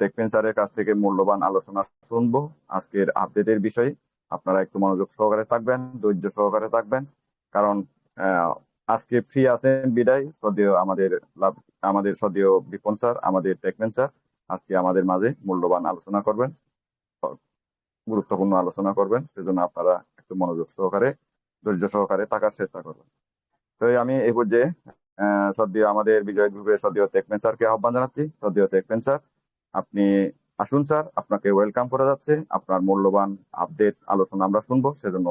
দেখবেন স্যারের কাছ থেকে মূল্যবান আলোচনা শুনবো আজকের আপডেটের বিষয়ে। আপনারা একটু মনোযোগ সহকারে থাকবেন, ধৈর্য সহকারে থাকবেন, কারণ আহ, আজকে ফ্রি আছেন বিদায় যদিও আমাদের সদীয় বিপন স্যার, আমাদের টেকম্যান স্যার আজকে আমাদের মাঝে মূল্যবান আলোচনা করবেন, গুরুত্বপূর্ণ আলোচনা করবেন। সেজন্য আপনারা একটু মনোযোগ সহকারে, ধৈর্য সহকারে থাকার চেষ্টা করবেন। তো আমি এই পর্যায়ে সদ্য আমাদের বিজয় গ্রুপের সদ্য টেকম্যান স্যারকে আহ্বান জানাচ্ছি। সদ্য টেকম্যান স্যার, আপনি আসুন স্যার, আপনাকে ওয়েলকাম করা যাচ্ছে। আপনার মূল্যবান আপডেট আলোচনা আমরা শুনবো, সেজন্য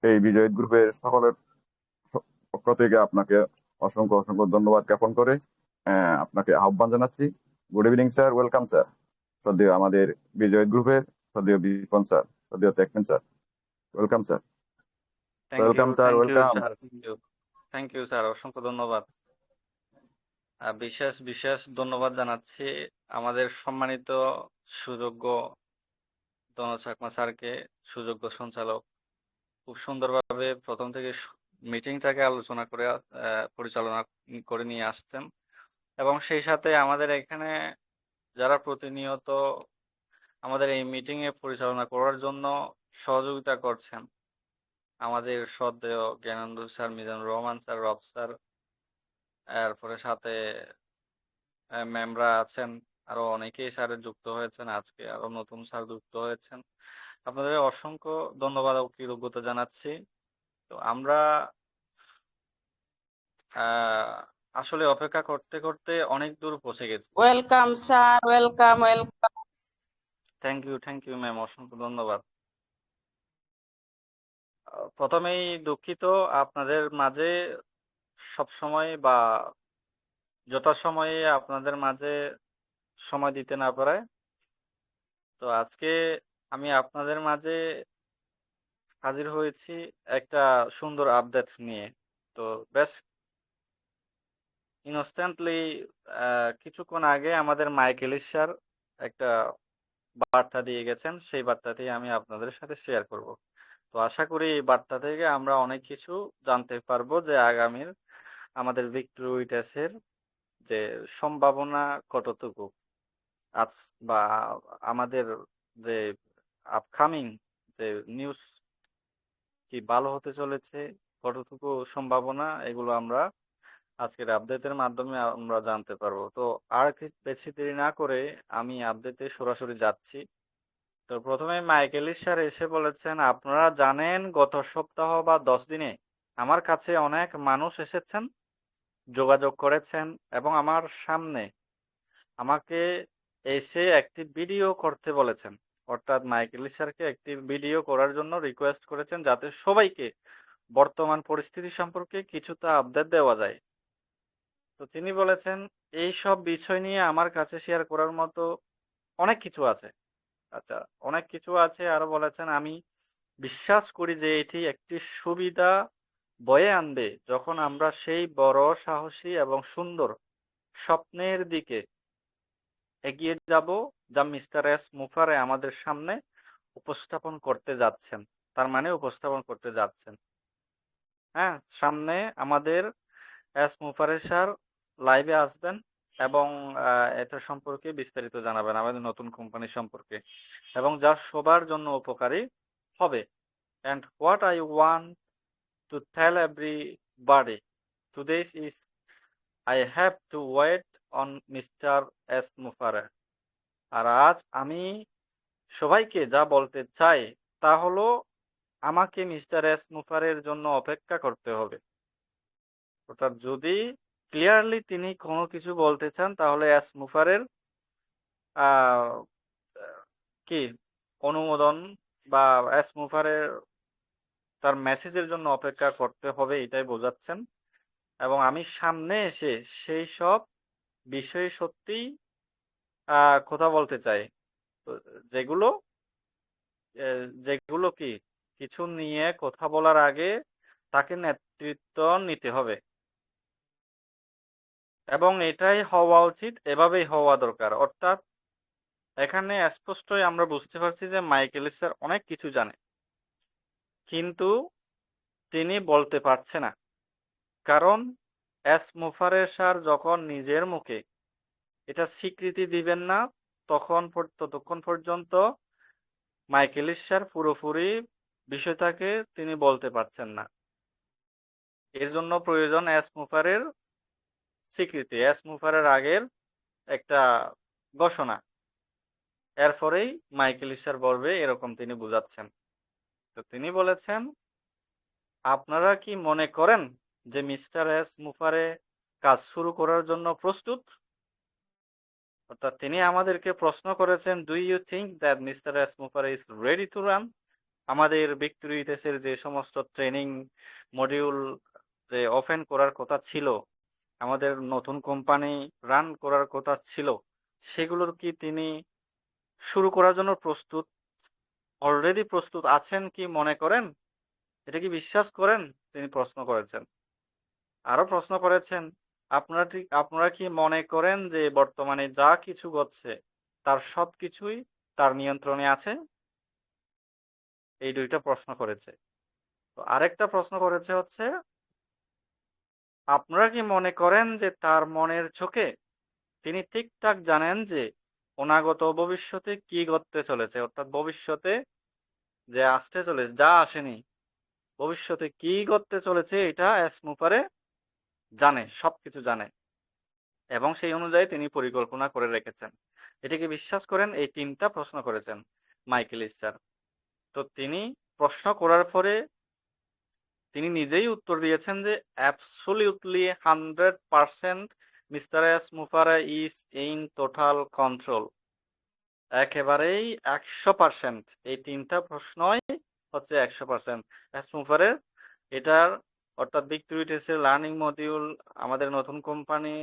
এই বিজয় গ্রুপের সকলের পক্ষ থেকে আপনাকে অসংখ্য অসংখ্য ধন্যবাদ জ্ঞাপন করে আপনাকে আহ্বান জানাচ্ছি। Good evening sir, welcome sir. সদ্য আমাদের বিজয় গ্রুপের সদ্য বিপন স্যার, সদ্য টেকম্যান sir, welcome sir. Welcome sir, thank you welcome. Sir, thank you sir, অসংখ্য ধন্যবাদ। বিশেষ বিশেষ ধন্যবাদ জানাচ্ছি আমাদের সম্মানিত সুযোগ্য দন চাকমা স্যারকে, সুযোগ্য সঞ্চালক। খুব সুন্দরভাবে প্রথম থেকে মিটিংটাকে আলোচনা করে পরিচালনা করে নিয়ে আসছেন, এবং সেই সাথে আমাদের এখানে যারা প্রতিনিয়ত আমাদের এই মিটিং এ পরিচালনা করার জন্য সহযোগিতা করছেন, আমাদের শ্রদ্ধেয় জ্ঞানেন্দ্র স্যার, মিজানুর রহমান স্যার, রব স্যার, এরপরে সাথে ম্যামরা আছেন, আরো অনেকেই স্যার যুক্ত হয়েছেন, আজকে আরো নতুন স্যার যুক্ত হয়েছেন। আপনাদের অসংখ্য ধন্যবাদ ও কৃতজ্ঞতা জানাচ্ছি। তো আমরা আসলে অপেক্ষা করতে করতে অনেক দূর পৌঁছে গেছি। Welcome sir, welcome welcome. Thank you ma'am, অসংখ্য ধন্যবাদ। প্রথমেই দুঃখিত আপনাদের মাঝে সবসময় বা যথাসময়ে আপনাদের মাঝে সময় দিতে না পারায়। তো আজকে আমি আপনাদের মাঝে হাজির হয়েছি একটা সুন্দর আপডেট নিয়ে। তো বেশ ইনস্ট্যান্টলি কিছুক্ষণ আগে আমাদের মাইকেল স্যার একটা বার্তা দিয়ে গেছেন, সেই বার্তাটি আমি আপনাদের সাথে শেয়ার করব। তো আশা করি এই বার্তা থেকে আমরা অনেক কিছু জানতে পারবো যে আগামীর আমাদের ভিক্টোরিয়াসের যে সম্ভাবনা কতটুকু আজ, বা আমাদের যে আপকামিং যে নিউজ কি ভালো হতে চলেছে, কতটুকু সম্ভাবনা, এগুলো আমরা আজকের আপডেটের মাধ্যমে আমরা জানতে পারবো। তো আর বেশি দেরি না করে আমি আপডেটে সরাসরি যাচ্ছি। তো প্রথমে মাইকেল স্যার এসে বলেছেন, আপনারা জানেন গত সপ্তাহ বা 10 দিনে আমার কাছে অনেক মানুষ এসেছেন, যোগাযোগ করেছেন, এবং আমার সামনে আমাকে এসে একটি ভিডিও করতে বলেছেন। অর্থাৎ মাইকেল স্যারকে একটি ভিডিও করার জন্য রিকোয়েস্ট করেছেন, যাতে সবাইকে বর্তমান পরিস্থিতি সম্পর্কে কিছুটা আপডেট দেওয়া যায়। তো তিনি বলেছেন, এই সব বিষয় নিয়ে আমার কাছে শেয়ার করার মতো অনেক কিছু আছে। আচ্ছা, অনেক কিছু আছে। আরো বলেছেন, আমি বিশ্বাস করি যে এটি একটি সুবিধা বয়ে আনবে যখন আমরা সেই বড়, সাহসী এবং সুন্দর স্বপ্নের দিকে এগিয়ে যাব, যা মিস্টার এস মুফারে আমাদের সামনে উপস্থাপন করতে যাচ্ছেন। তার মানে উপস্থাপন করতে যাচ্ছেন। হ্যাঁ, সামনে আমাদের এস মুফারে স্যার লাইভে আসবেন, এবং এটা সম্পর্কে বিস্তারিত জানাবেন আমাদের নতুন কোম্পানি সম্পর্কে, এবং যা সবার জন্য উপকারী হবে। And what I want to tell everybody today is I have to wait on Mr. S. Mufare. আর আজ আমি সবাইকে যা বলতে চাই তা হলো, আমাকে মিস্টার এস মুফারের জন্য অপেক্ষা করতে হবে। অর্থাৎ যদি ক্লিয়ারলি তিনি কোনো কিছু বলতে চান, তাহলে এস মুফারের আহ, কি অনুমোদন বা এস মুফারের তার মেসেজের জন্য অপেক্ষা করতে হবে, এটাই বোঝাচ্ছেন। এবং আমি সামনে এসে সেই সব বিষয়ে সত্যিই কথা বলতে চাই। তো যেগুলো যেগুলো কি কিছু নিয়ে কথা বলার আগে তাকে নেতৃত্ব নিতে হবে, এবং এটাই হওয়া উচিত, এভাবেই হওয়া দরকার। অর্থাৎ এখানে স্পষ্টই আমরা বুঝতে পারছি যে মাইকেল স্যার অনেক কিছু জানে, কিন্তু তিনি বলতে পারছে না। কারণ এস মুফারের স্যার যখন নিজের মুখে এটা স্বীকৃতি দিবেন না, ততক্ষণ পর্যন্ত মাইকেল স্যার পুরোপুরি বিষয়টাকে তিনি বলতে পারছেন না। এর জন্য প্রয়োজন মুফারের স্বীকৃতি, মুফারের আগের একটা ঘোষণা। এরপরেই মাইকেল স্যার বলবে, এরকম তিনি বুঝাচ্ছেন। তো তিনি বলেছেন, আপনারা কি মনে করেন যে মিস্টার মুফারে কাজ শুরু করার জন্য প্রস্তুত? অর্থাৎ তিনি আমাদেরকে প্রশ্ন করেছেন, do you think that mister মুফারে ইজ রেডি টু রান? আমাদের ভিক্টোরি টেস্টের যে সমস্ত ট্রেনিং মডিউল যে ওপেন করার কথা ছিল, আমাদের নতুন কোম্পানি রান করার কথা ছিল, সেগুলোর কি তিনি শুরু করার জন্য প্রস্তুত, অলরেডি প্রস্তুত আছেন কি মনে করেন? এটা কি বিশ্বাস করেন? তিনি প্রশ্ন করেছেন। আরো প্রশ্ন করেছেন, আপনারা কি মনে করেন যে বর্তমানে যা কিছু ঘটছে তার সবকিছুই তার নিয়ন্ত্রণে আছে? এই দুইটা প্রশ্ন করেছে। তো আরেকটা প্রশ্ন করেছে হচ্ছে, আপনারা কি মনে করেন যে তার মনের চোখে তিনি ঠিকঠাক জানেন যে অনাগত ভবিষ্যতে কি ঘটতে চলেছে? অর্থাৎ ভবিষ্যতে যে আসতে চলেছে, যা আসেনি, ভবিষ্যতে কি ঘটতে চলেছে এটা মুফারে জানে, সবকিছু জানে, এবং সেই অনুযায়ী তিনি পরিকল্পনা করে রেখেছেন। এটাকে বিশ্বাস করেন? এই তিনটা প্রশ্ন করেছেন মাইকেল স্যার। তো তিনি প্রশ্ন করার পরে তিনি নিজেই উত্তর দিয়েছেন যে অ্যাবসলিউটলি 100% মিস্টার মুফারে ইজ ইন টোটাল কন্ট্রোল। একেবারেই 100%। এই তিনটা প্রশ্নই হচ্ছে 100%। মুফারের এটার অর্থাৎ ভিক্টোরি টেস্টের লার্নিং মডিউল, আমাদের নতুন কোম্পানি,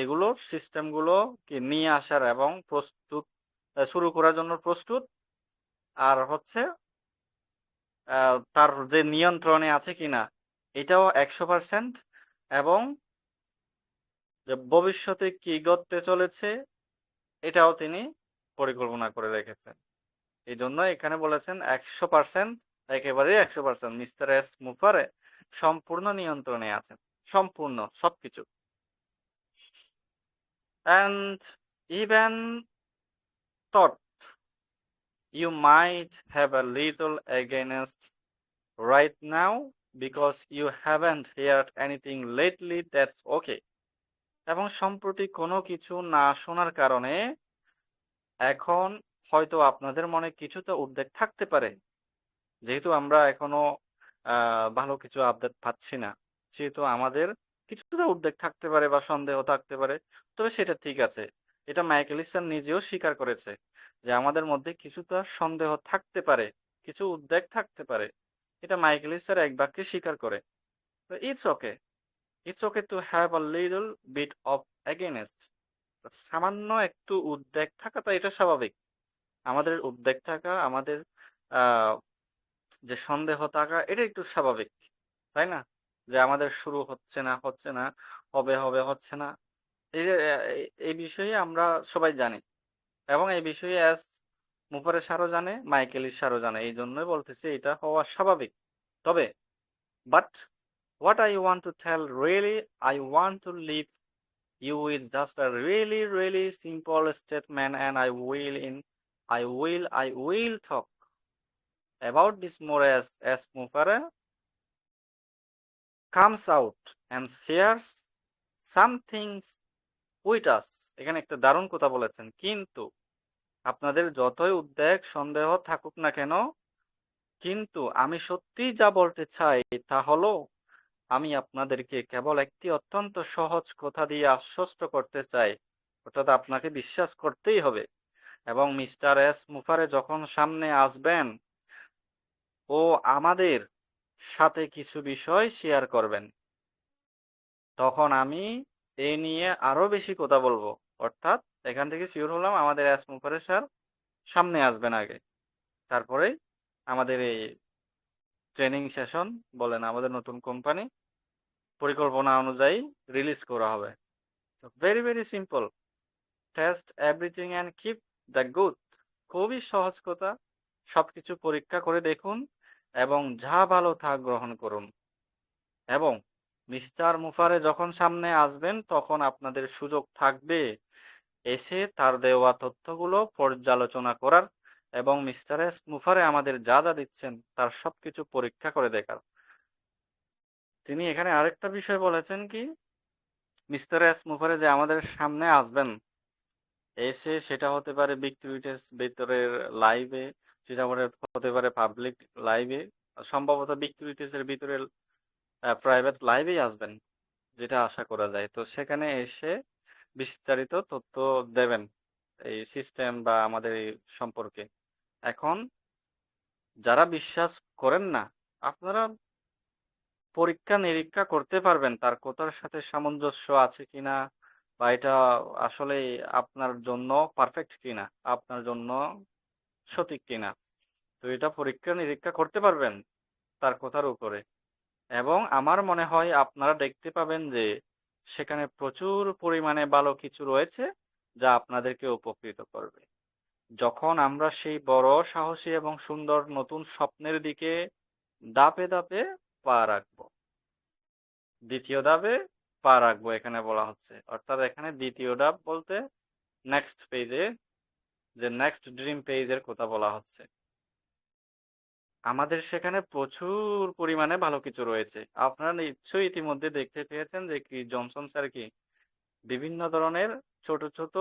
এগুলো সিস্টেমগুলো কি নিয়ে আসার এবং প্রস্তুত শুরু করার জন্য প্রস্তুত, আর হচ্ছে তার যে নিয়ন্ত্রণে আছে কিনা এটাও 100%, এবং যে ভবিষ্যতে কি ঘটতে চলেছে এটাও তিনি পরিকল্পনা করে রেখেছেন। এই জন্য এখানে বলেছেন 100%, একেবারে 100% মিস্টার মুফারে সম্পূর্ণ নিয়ন্ত্রণে আছেন, সম্পূর্ণ সবকিছু। And even thought you might have a little against right now because you haven't heard anything lately, that's okay. এবং সম্প্রতি কোনো কিছু না শোনার কারণে এখন হয়তো আপনাদের মনে কিছুটা উদ্বেগ থাকতে পারে, যেহেতু আমরা এখনো ভালো কিছু আপডেট পাচ্ছি না, সেহেতু আমাদের কিছুটা উদ্বেগ থাকতে পারে বা সন্দেহ থাকতে পারে। তবে সেটা ঠিক আছে, এটা মাইকেল স্যার নিজেও স্বীকার করেছে যে আমাদের মধ্যে কিছুটা সন্দেহ থাকতে পারে, কিছু উদ্বেগ থাকতে পারে। এটা মাইকেল স্যার এক বাক্যে স্বীকার করে। তো it's okay to have a little bit of against. সামান্য একটু উদ্বেগ থাকাটা এটা স্বাভাবিক। আমাদের উদ্বেগ থাকা, আমাদের আহ যে সন্দেহ থাকা, এটা একটু স্বাভাবিক, তাই না? যে আমাদের শুরু হচ্ছে না, হচ্ছে না। এই যে এই বিষয়ে আমরা সবাই জানি, এবং এই বিষয়ে মুফারের স্যারও জানে, মাইকেল স্যারও জানে। এই জন্যই বলতেছি এটা হওয়া স্বাভাবিক। তবে but what I want to tell, really I want to leave you with just a really simple statement, and I will talk about this more as Mufare comes out and shares some things with us. এখানে একটা দারুণ কথা বলেছেন, কিন্তু আপনাদের যতই উদ্বেগ সন্দেহ থাকুক না কেন, কিন্তু আমি সত্যি যা বলতে চাই তা হলো, আমি আপনাদেরকে কেবল একটি অত্যন্ত সহজ কথা দিয়ে আশ্বস্ত করতে চাই, অর্থাৎ আপনাকে বিশ্বাস করতেই হবে। এবং মিস্টার মুফারে যখন সামনে আসবেন, ও আমাদের সাথে কিছু বিষয় শেয়ার করবেন, তখন আমি এই নিয়ে আরো বেশি কথা বলবো। অর্থাৎ এখান থেকে শিওর হলাম আমাদের মুফারে স্যার সামনে আসবেন আগে, তারপরে আমাদের এই ট্রেনিং সেশন বলেন, আমাদের নতুন কোম্পানি পরিকল্পনা অনুযায়ী রিলিজ করা হবে। Very simple, test everything and keep the good. খুবই সহজ কথা, সবকিছু পরীক্ষা করে দেখুন এবং যা ভালো তা গ্রহণ করুন। এবং মিস্টার মুফারে যখন সামনে আসবেন তখন আপনাদের সুযোগ থাকবে এসে তার দেওয়া তথ্যগুলো পর্যালোচনা করার এবং মিস্টার এস মুফারে আমাদের যা যা দিচ্ছেন তার সবকিছু পরীক্ষা করে দেখার। তিনি এখানে আরেকটা বিষয় বলেছেন কি, মিস্টার এস মুফারে যে আমাদের সামনে আসবেন, এসে সেটা হতে পারে বিগ টুইটের ভিতরের লাইভে, সেটা হতে পারে পাবলিক লাইভে, সম্ভবত বিগ টুইটের ভিতরের প্রাইভেট লাইভেই আসবেন, যেটা আশা করা যায়। তো সেখানে এসে বিস্তারিত তথ্য দেবেন এই সিস্টেম বা আমাদের এই সম্পর্কে। এখন যারা বিশ্বাস করেন না, আপনারা পরীক্ষা নিরীক্ষা করতে পারবেন তার কথার সাথে সামঞ্জস্য আছে কিনা, বা এটা আসলে আপনার জন্য পারফেক্ট কিনা, আপনার জন্য সঠিক কিনা। তো এটা পরীক্ষা নিরীক্ষা করতে পারবেন তার কথার উপরে। এবং আমার মনে হয় আপনারা দেখতে পাবেন যে সেখানে প্রচুর পরিমাণে ভালো কিছু রয়েছে যা আপনাদেরকে উপকৃত করবে। যখন আমরা সেই বড় সাহসী এবং সুন্দর নতুন স্বপ্নের দিকে ধাপে ধাপে পা রাখবো, দ্বিতীয় ধাপে পা রাখবো এখানে বলা হচ্ছে। অর্থাৎ এখানে দ্বিতীয় ধাপ বলতে নেক্সট পেজে, যে নেক্সট ড্রিম পেজের কথা বলা হচ্ছে। আমাদের সেখানে প্রচুর পরিমাণে ভালো কিছু রয়েছে। আপনারা নিশ্চয়ই ইতিমধ্যে দেখতে পেয়েছেন যে কি জনসন স্যার কি বিভিন্ন ধরনের ছোট ছোট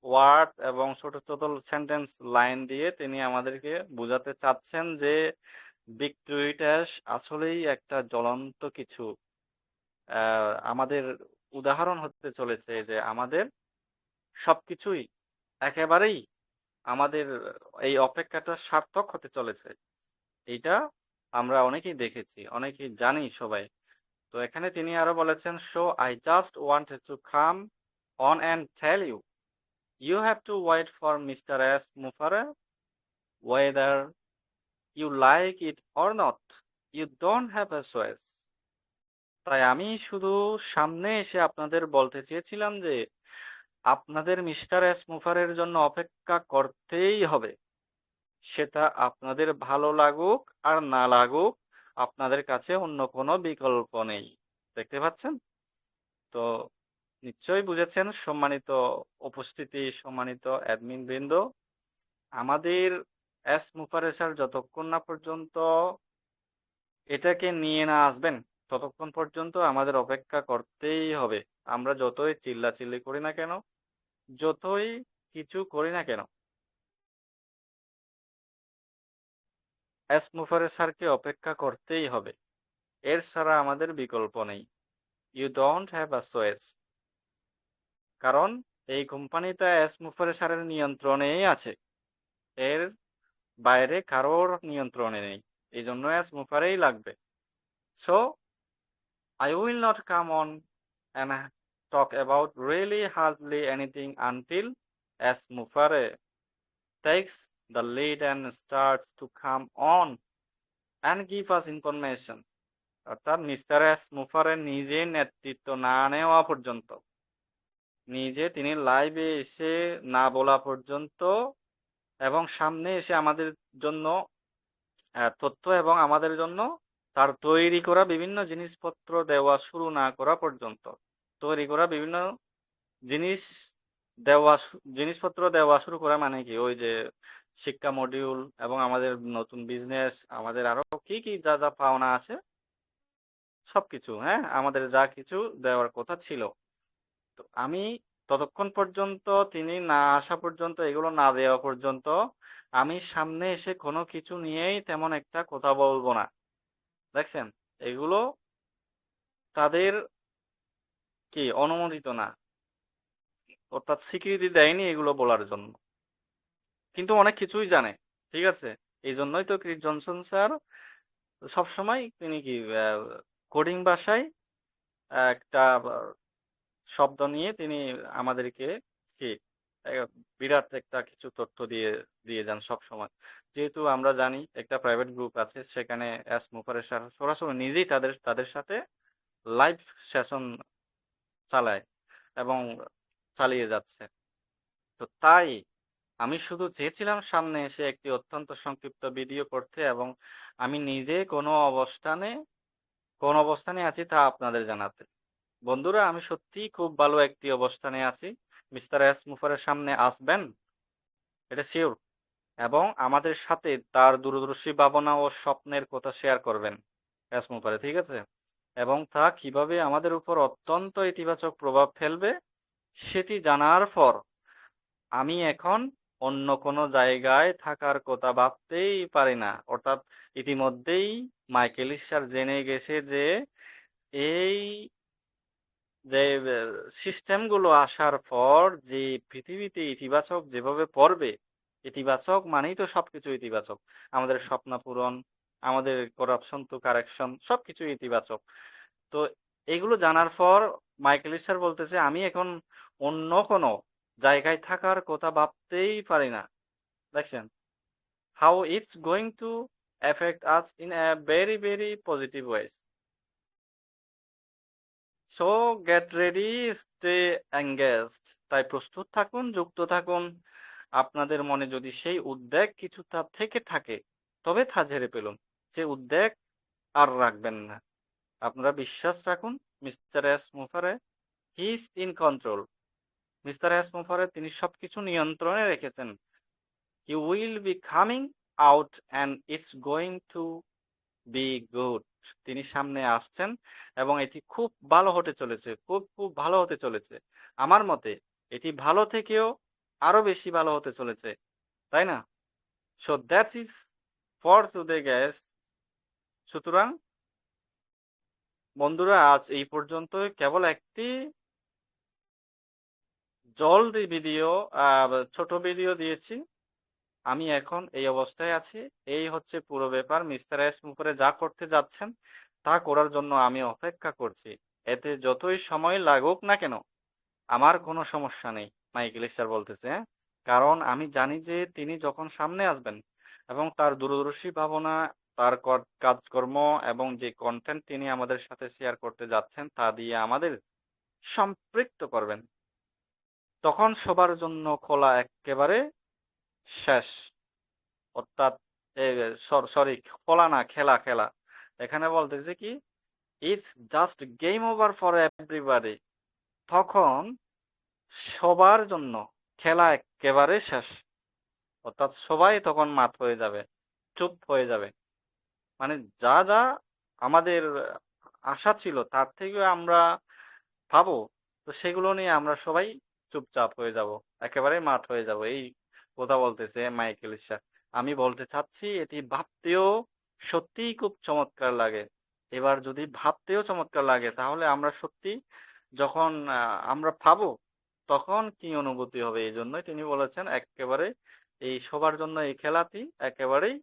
ওয়ার্ড এবং ছোট ছোট সেন্টেন্স লাইন দিয়ে তিনি আমাদেরকে বোঝাতে চাচ্ছেন যে বিগ টুইটাস আসলেই একটা জ্বলন্ত কিছু। আমাদের উদাহরণ হতে চলেছে যে আমাদের সবকিছুই একেবারেই আমাদের এই অপেক্ষাটা সার্থক হতে চলেছে। এইটা আমরা অনেকেই দেখেছি, অনেকেই জানি সবাই। তো এখানে তিনি আরো বলেছেন, so I just wanted to come on and tell you, you have to wait for Mr. S. Mufare, whether you like it or not. You don't have a choice. তাই আমি শুধু সামনে এসে আপনাদের বলতে চেয়েছিলাম যে আপনাদের মিস্টার এস মুফারের জন্য অপেক্ষা করতেই হবে। সেটা আপনাদের ভালো লাগুক আর না লাগুক, আপনাদের কাছে অন্য কোনো বিকল্প নেই। দেখতে পাচ্ছেন? তো নিশ্চয়ই বুঝেছেন সম্মানিত উপস্থিতি, সম্মানিত অ্যাডমিন বৃন্দ। আমাদের এস মুফারে স্যার যতক্ষণ না পর্যন্ত এটাকে নিয়ে না আসবেন, ততক্ষণ পর্যন্ত আমাদের অপেক্ষা করতেই হবে। আমরা যতই চিল্লাচিল্লি করি না কেন, যতই কিছু করি না কেন, এস মুফারে স্যারকে অপেক্ষা করতেই হবে। এর ছাড়া আমাদের বিকল্প নেই। You don't have a choice. কারণ এই কোম্পানিটা এস মুফারে স্যারের নিয়ন্ত্রণেই আছে, এর বাইরে কারোর নিয়ন্ত্রণে নেই। এই জন্য এস মুফারেই লাগবে। So I will not come on and talk about really hardly anything until as Mufare takes the lead and starts to come on and give us information. অর্থাৎ মিস্টার এস মুফারে নিজে নেতৃত্ব না নেওয়া পর্যন্ত, নিজে তিনি লাইভে এসে না বলা পর্যন্ত, এবং সামনে এসে আমাদের জন্য তথ্য এবং আমাদের জন্য তার তৈরি করা বিভিন্ন জিনিসপত্র দেওয়া শুরু না করা পর্যন্ত, তৈরি করা বিভিন্ন জিনিস জিনিসপত্র দেওয়া শুরু করা মানে কি, ওই যে শিক্ষা মডিউল এবং আমাদের নতুন বিজনেস, আমাদের আরো কি কি যা যা পাওনা আছে সবকিছু, হ্যাঁ, আমাদের যা কিছু দেওয়ার কথা ছিল। তো আমি ততক্ষণ পর্যন্ত, তিনি না আসা পর্যন্ত, এগুলো না দেওয়া পর্যন্ত আমি সামনে এসে কোনো কিছু নিয়েই তেমন একটা কথা বলবো না। দেখছেন, এগুলো তাদের কি অনুমোদিত না, অর্থাৎ স্বীকৃতি দেয়নি এগুলো বলার জন্য, কিন্তু অনেক কিছুই জানে। ঠিক আছে, এই জন্যই তো ক্রিস জনসন স্যার সবসময় তিনি কি কোডিং ভাষায় একটা শব্দ নিয়ে তিনি আমাদেরকে কি বিরাট একটা কিছু তথ্য দিয়ে দিয়ে যান সব সময়। যেহেতু আমরা জানি একটা প্রাইভেট গ্রুপ আছে, সেখানে এস মুফারে স্যার সরাসরি নিজেই তাদের তাদের সাথে লাইভ সেশন চালায় এবং চালিয়ে যাচ্ছে। তো তাই আমি শুধু চেয়েছিলাম সামনে এসে একটি অত্যন্ত সংক্ষিপ্ত ভিডিও করতে, এবং আমি নিজে কোন অবস্থানে আছি তা আপনাদের জানাতে। বন্ধুরা, আমি সত্যিই খুব ভালো একটি অবস্থানে আছি। মিস্টার এস মুফারের সামনে আসবেন, এটা শিওর। এবং আমাদের সাথে তার দূরদর্শী ভাবনা ও স্বপ্নের কথা শেয়ার করবেন এস মুফারে, ঠিক আছে? এবং তা কিভাবে আমাদের উপর অত্যন্ত ইতিবাচক প্রভাব ফেলবে সেটি জানার পর আমি এখন অন্য কোনো জায়গায় থাকার কথা ভাবতেই পারি না। অর্থাৎ ইতিমধ্যেই মাইকেল স্যার জেনে গেছে যে এই যে সিস্টেমগুলো আসার পর যে পৃথিবীতে ইতিবাচক যেভাবে পড়বে, ইতিবাচক মানেই তো সবকিছু ইতিবাচক। আমাদের স্বপ্ন পূরণ, আমাদের করাপশন টু কারেকশন সবকিছু ইতিবাচক। তো এগুলো জানার পর মাইকেল স্যার বলতেছে আমি এখন অন্য কোনো জায়গায় থাকার কথা ভাবতেই পারি না। দেখছেন how it's going to affect us in a very very positive ways. So get ready, stay engaged. তাই প্রস্তুত থাকুন, যুক্ত থাকুন। আপনাদের মনে যদি সেই উদ্বেগ কিছুটা থেকে থাকে তবে তা ঝেড়ে ফেলুন। সে উদ্বেগ আর রাখবেন না। আপনারা বিশ্বাস রাখুন মিস্টার এস মুফারে, he is in control. Mister S মুফারে তিনি সবকিছু নিয়ন্ত্রণে রেখেছেন। He will be coming out and it's going to be good. তিনি সামনে আসছেন এবং এটি খুব ভালো হতে চলেছে, খুব খুব ভালো হতে চলেছে। আমার মতে এটি ভালো থেকেও আরো বেশি ভালো হতে চলেছে, তাই না? So that is for today gas. সুতরাং বন্ধুরা আজ এই পর্যন্ত কেবল একটি জলদি ভিডিও, ছোট ভিডিও দিয়েছি। আমি এখন এই অবস্থায় আছি, এই হচ্ছে পুরো ব্যাপার। মিস্টার এস উপরে যা করতে যাচ্ছেন তা করার জন্য আমি অপেক্ষা করছি। এতে যতই সময় লাগুক না কেন আমার কোনো সমস্যা নেই, মাইকেল স্যার বলতেছে। হ্যাঁ? কারণ আমি জানি যে তিনি যখন সামনে আসবেন এবং তার দূরদর্শী ভাবনা, তার কাজকর্ম এবং যে কন্টেন্ট তিনি আমাদের সাথে শেয়ার করতে যাচ্ছেন তা দিয়ে আমাদের সম্পৃক্ত করবেন, তখন সবার জন্য খোলা একেবারে শেষ। অর্থাৎ সরি, খোলা না, খেলা খেলা। এখানে বলতেছে কি it's just game over for everybody. তখন সবার জন্য খেলা একেবারে শেষ। অর্থাৎ সবাই তখন মাত হয়ে যাবে, চুপ হয়ে যাবে। মানে যা যা আমাদের আশা ছিল তার থেকেও আমরা পাবো, তো সেগুলো নিয়ে আমরা সবাই চুপচাপ হয়ে যাব, একেবারে মাঠ হয়ে যাব। এই কথা বলতেছে মাইকেল স্যার। আমি বলতে চাচ্ছি এটি ভাবতেও সত্যিই খুব চমৎকার লাগে। এবার যদি ভাবতেও চমৎকার লাগে তাহলে আমরা সত্যি যখন আমরা পাবো তখন কি অনুভূতি হবে। এই জন্যই তিনি বলেছেন একেবারে এই সবার জন্য এই খেলাটি একেবারেই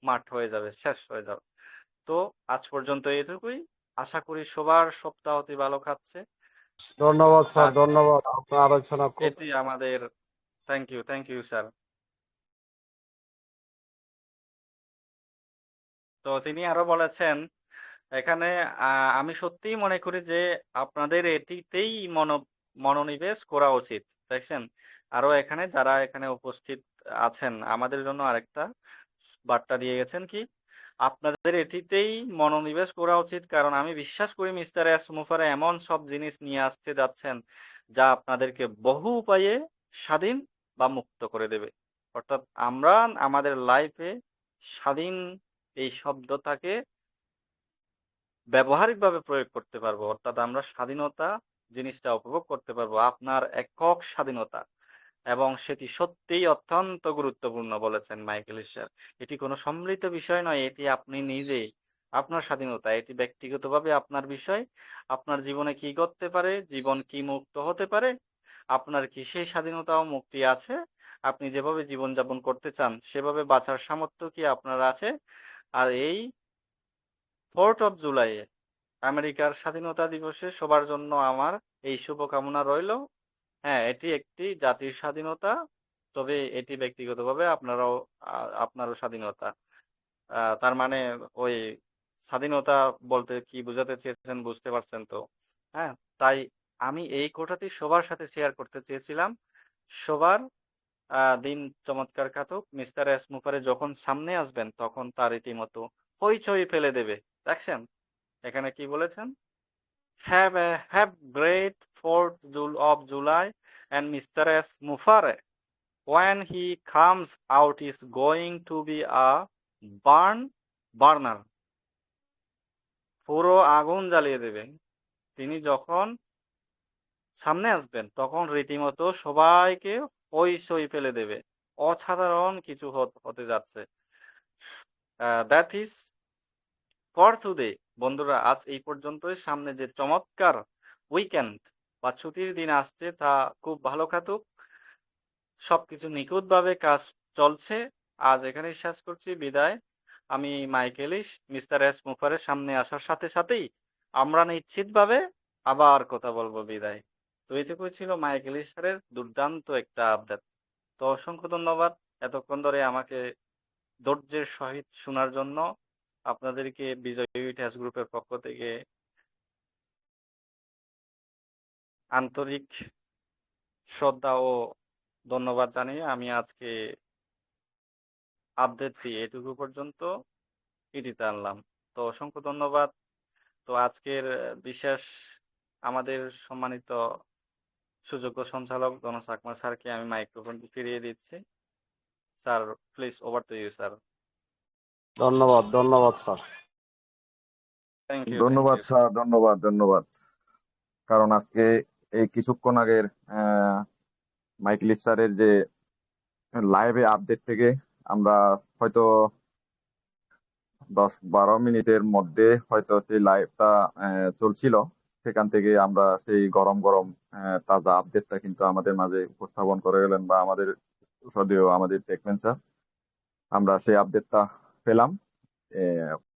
মাঠ হয়ে যাবে, শেষ হয়ে যাবে। তো আজ পর্যন্ত এটুকুই। আশা করি সবার সপ্তাহটি ভালো কাটছে। ধন্যবাদ স্যার, আর ধন্যবাদ। আপনার আলোচনা খুব এটি আমাদের থ্যাংক ইউ স্যার। তো তিনি আরো বলেছেন এখানে আমি সত্যিই মনে করি যে আপনাদের এটিতেই মনোনিবেশ করা উচিত। দেখছেন আরো এখানে যারা এখানে উপস্থিত আছেন আমাদের জন্য আরেকটা বার্তা দিয়ে গেছেন কি আপনাদের এটিতেই মনোনিবেশ করা উচিত, কারণ আমি বিশ্বাস করি মিস্টার এস মুফারে এমন সব জিনিস নিয়ে আসতে যাচ্ছেন যা আপনাদেরকে বহু উপায়ে স্বাধীন বা মুক্ত করে দেবে। অর্থাৎ আমরা আমাদের লাইফে স্বাধীন এই শব্দটাকে ব্যবহারিকভাবে প্রয়োগ করতে পারবো। অর্থাৎ আমরা স্বাধীনতা জিনিসটা উপভোগ করতে পারবো, আপনার একক স্বাধীনতা। এবং সেটি সত্যিই অত্যন্ত গুরুত্বপূর্ণ বলেছেন মাইকেল স্যার। এটি কোনো সম্মিলিত বিষয় নয়, এটি আপনি নিজেই, আপনার স্বাধীনতা। এটি ব্যক্তিগতভাবে আপনার বিষয়। আপনার জীবনে কি করতে পারে, জীবন কি মুক্ত হতে পারে, আপনার কি সেই স্বাধীনতা ও মুক্তি আছে? আপনি যেভাবে জীবনযাপন করতে চান সেভাবে বাঁচার সামর্থ্য কি আপনার আছে? আর এই 4th অফ জুলাই আমেরিকার স্বাধীনতা দিবসে সবার জন্য আমার এই শুভকামনা রইল। হ্যাঁ, এটি একটি জাতির স্বাধীনতা, তবে এটি ব্যক্তিগতভাবে আপনারও স্বাধীনতা। তার মানে ওই স্বাধীনতা বলতে কি বোঝাতে চেয়েছেন বুঝতে পারছেন তো? হ্যাঁ, তাই আমি এই কথাটি সবার সাথে শেয়ার করতে চেয়েছিলাম। সবার দিন চমৎকার কাটুক। মিস্টার এস মুফারে যখন সামনে আসবেন তখন তার রীতিমতো হইচই ফেলে দেবে। দেখছেন এখানে কি বলেছেন? Have great 4th of July and Mr. S. Mufare, when he comes out, is going to be a burner. পুরো আগুন জ্বালিয়ে দেবেন। তিনি যখন সামনে আসবেন তখন রীতিমতো সবাইকে হইচই ফেলে দেবে। অসাধারণ কিছু হতে যাচ্ছে। That is for today. বন্ধুরা, আজ এই পর্যন্তই। সামনে যে চমৎকার উইকেন্ড বা ছুটির দিন আসছে তা খুব ভালো কাটুক। সবকিছু নিখুঁতভাবে কাজ চলছে। আজ এখানেই শেষ করছি। বিদায়। আমি মাইকেলিস মিস্টার এস মুফারের সামনে আসার সাথে সাথেই আমরা নিশ্চিতভাবে আবার কথা বলবো। বিদায়। তো এইটুকুই ছিল মাইকেলিস স্যারের দুর্দান্ত একটা আপডেট। তো অসংখ্য ধন্যবাদ এতক্ষণ ধরে আমাকে ধৈর্যের সহিত শোনার জন্য। আপনাদেরকে বিজয়ী টেস্ট গ্রুপের পক্ষ থেকে আন্তরিক শ্রদ্ধা ও ধন্যবাদ জানিয়ে আমি আজকে আপডেট দিয়ে এটুকু পর্যন্ত ইতিতে আনলাম। তো অসংখ্য ধন্যবাদ। তো আজকের বিশেষ আমাদের সম্মানিত সুযোগ্য সঞ্চালক জনাব আকমাল স্যারকে আমি মাইক্রোফোনটি ফিরিয়ে দিচ্ছি। Sir, please over to you sir. ধন্যবাদ স্যার। Thank you. ধন্যবাদ স্যার, ধন্যবাদ। কারণ আজকে এই কিছুক্ষণ আগের মাইকেল স্যারের যে লাইভে আপডেট থেকে আমরা হয়তো 10-12 মিনিটের মধ্যে হয়তো সেই লাইভটা চলছিল, সেখান থেকে আমরা সেই গরম গরম তাজা আপডেটটা কিন্তু আমাদের মাঝে উপস্থাপন করে গেলেন, বা আমাদের সদীয় আমাদের টেকম্যান স্যার, আমরা সেই আপডেটটা পেলাম।